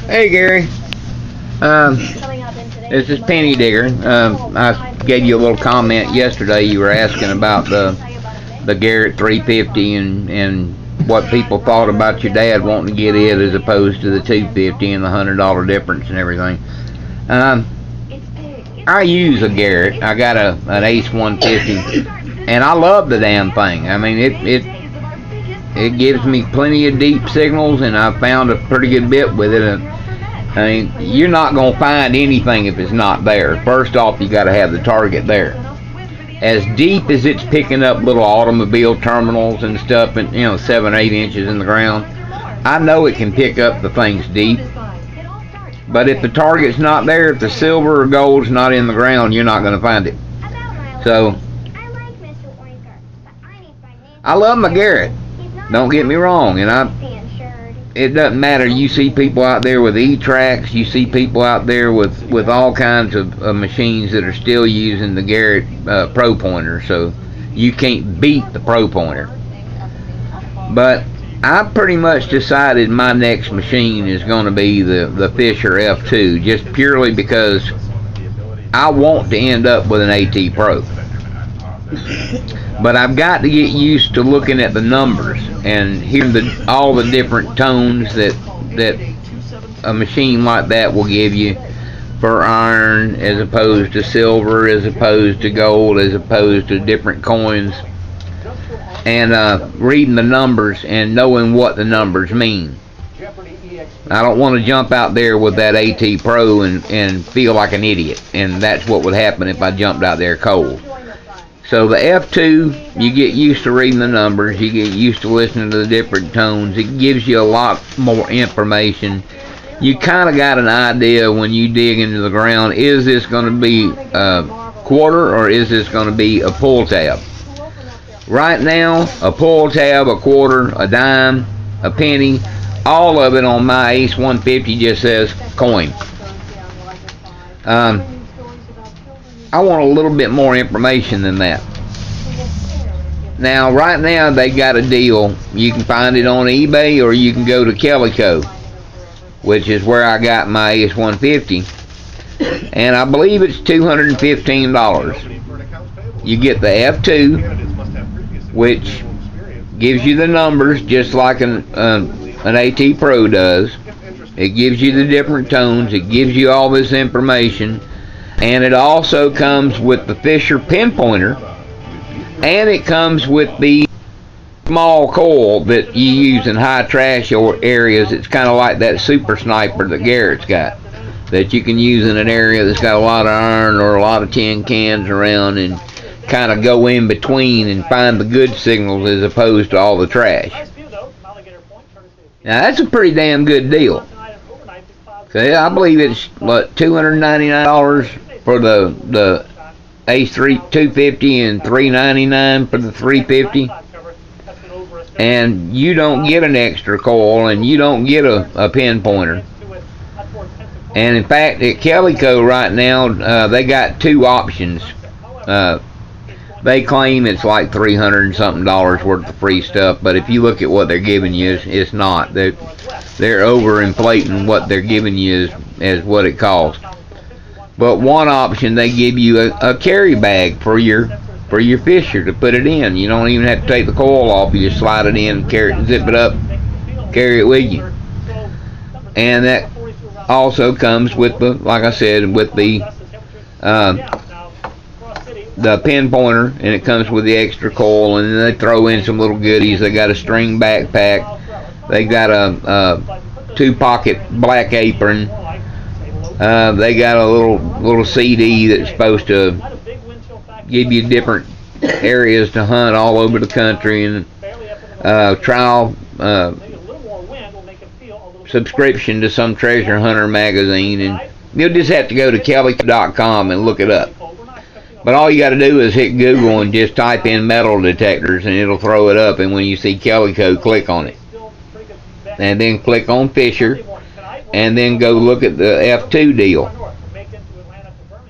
Hey Gary, this is Penny Digger. I gave you a little comment yesterday. You were asking about the Garrett 350 and what people thought about your dad wanting to get it as opposed to the 250 and the $100 difference and everything. I use a Garrett. I got an Ace 150, and I love the damn thing. I mean, it gives me plenty of deep signals, and I found a pretty good bit with it. I mean, you're not going to find anything if it's not there. First off, you got to have the target there. As deep as it's picking up little automobile terminals and stuff, and 7 or 8 inches in the ground, I know it can pick up the things deep. But if the target's not there, if the silver or gold's not in the ground, you're not going to find it. So, I love my Garrett. Don't get me wrong, and it doesn't matter. You see people out there with E-Tracks, you see people out there with all kinds of machines that are still using the Garrett Pro Pointer, so you can't beat the Pro Pointer. But I pretty much decided my next machine is going to be the Fisher F2, just purely because I want to end up with an AT Pro. But I've got to get used to looking at the numbers and hearing all the different tones that a machine like that will give you for iron, as opposed to silver, as opposed to gold, as opposed to different coins, and reading the numbers and knowing what the numbers mean. I don't want to jump out there with that AT Pro and feel like an idiot, and that's what would happen if I jumped out there cold. So the F2, you get used to reading the numbers, you get used to listening to the different tones. It gives you a lot more information. You kind of got an idea when you dig into the ground, is this going to be a quarter or is this going to be a pull tab? Right now, a pull tab, a quarter, a dime, a penny, all of it on my Ace 150 just says coin. I want a little bit more information than that. Now, right now, they got a deal. You can find it on eBay or you can go to Calico, which is where I got my Ace 150. And I believe it's $215. You get the F2, which gives you the numbers just like an AT Pro does. It gives you the different tones. It gives you all this information. And it also comes with the Fisher pinpointer, and it comes with the small coil that you use in high trash areas. It's kind of like that Super Sniper that Garrett's got, that you can use in an area that's got a lot of iron or a lot of tin cans around, and kind of go in between and find the good signals as opposed to all the trash. Now that's a pretty damn good deal. So I believe it's $299 for the Ace 250 and $399 for the 350. And you don't get an extra coil, and you don't get a pinpointer. And in fact, at Calico right now, they got two options. They claim it's like $300 and something worth of free stuff, but if you look at what they're giving you, it's not. They're overinflating what they're giving you as what it costs. But one option, they give you a carry bag for your Fisher to put it in. You don't even have to take the coil off. You just slide it in, zip it up, carry it with you. And that also comes with like I said, with the pinpointer, and it comes with the extra coil, and then they throw in some little goodies. They got a string backpack. They got a 2-pocket black apron. They got a little CD that's supposed to give you different areas to hunt all over the country, and trial subscription to some treasure hunter magazine. And you'll just have to go to calico.com and look it up. But all you got to do is hit Google and just type in metal detectors, and it'll throw it up. And when you see Calico, click on it, and then click on Fisher, and then go look at the F2 deal.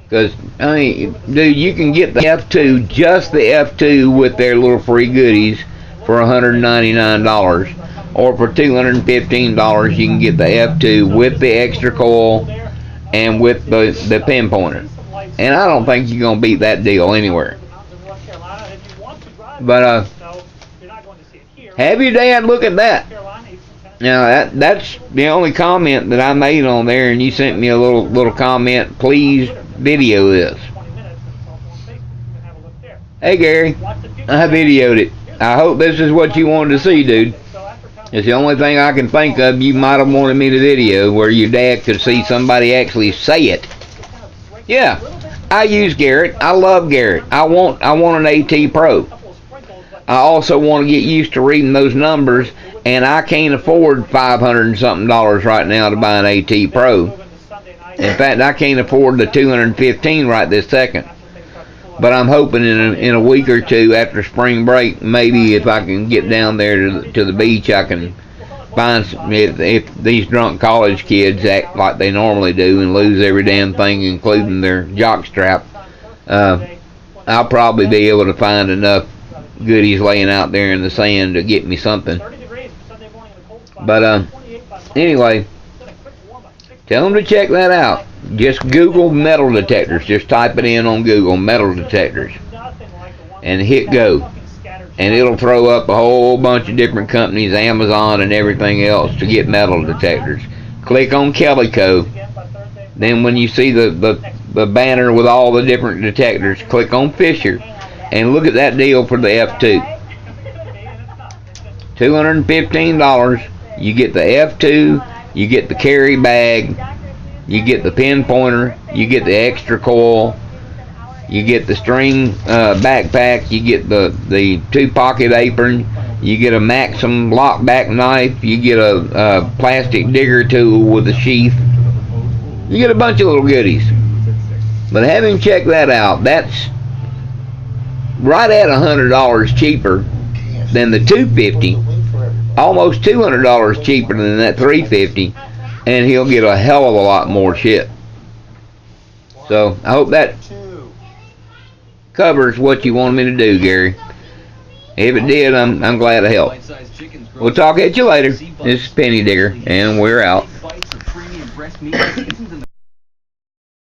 Because, I mean, dude, you can get the F2, just the F2 with their little free goodies for $199. or for $215 you can get the F2 with the extra coil and with the pinpointer. And I don't think you're gonna beat that deal anywhere. But have your dad look at that. Now that's the only comment that I made on there, and you sent me a little comment. Please video this. Hey Gary, I videoed it. I hope this is what you wanted to see, dude. It's the only thing I can think of you might have wanted me to video, where your dad could see somebody actually say it. Yeah, I use Garrett. I love Garrett. I want an AT Pro. I also want to get used to reading those numbers, and I can't afford $500 and something right now to buy an AT Pro. In fact, I can't afford the $215 right this second. But I'm hoping in a week or two after spring break, maybe if I can get down there to the beach, I can find some, if these drunk college kids act like they normally do and lose every damn thing, including their jock strap. I'll probably be able to find enough goodies laying out there in the sand to get me something. But anyway, tell them to check that out. Just Google metal detectors. Just type it in on Google, metal detectors, and hit go. And it'll throw up a whole bunch of different companies, Amazon and everything else, to get metal detectors. Click on Calico. Then when you see the banner with all the different detectors, click on Fisher. And look at that deal for the F2. $215. You get the F2, you get the carry bag, you get the pinpointer, you get the extra coil, you get the string backpack, you get the 2-pocket apron, you get a Maxim lockback knife, you get a plastic digger tool with a sheath. You get a bunch of little goodies. But have him check that out. That's right at $100 cheaper than the $250. Almost $200 cheaper than that $350, and he'll get a hell of a lot more shit. So I hope that covers what you wanted me to do, Gary. If it did, I'm glad to help. We'll talk at you later. This is Penny Digger, and we're out.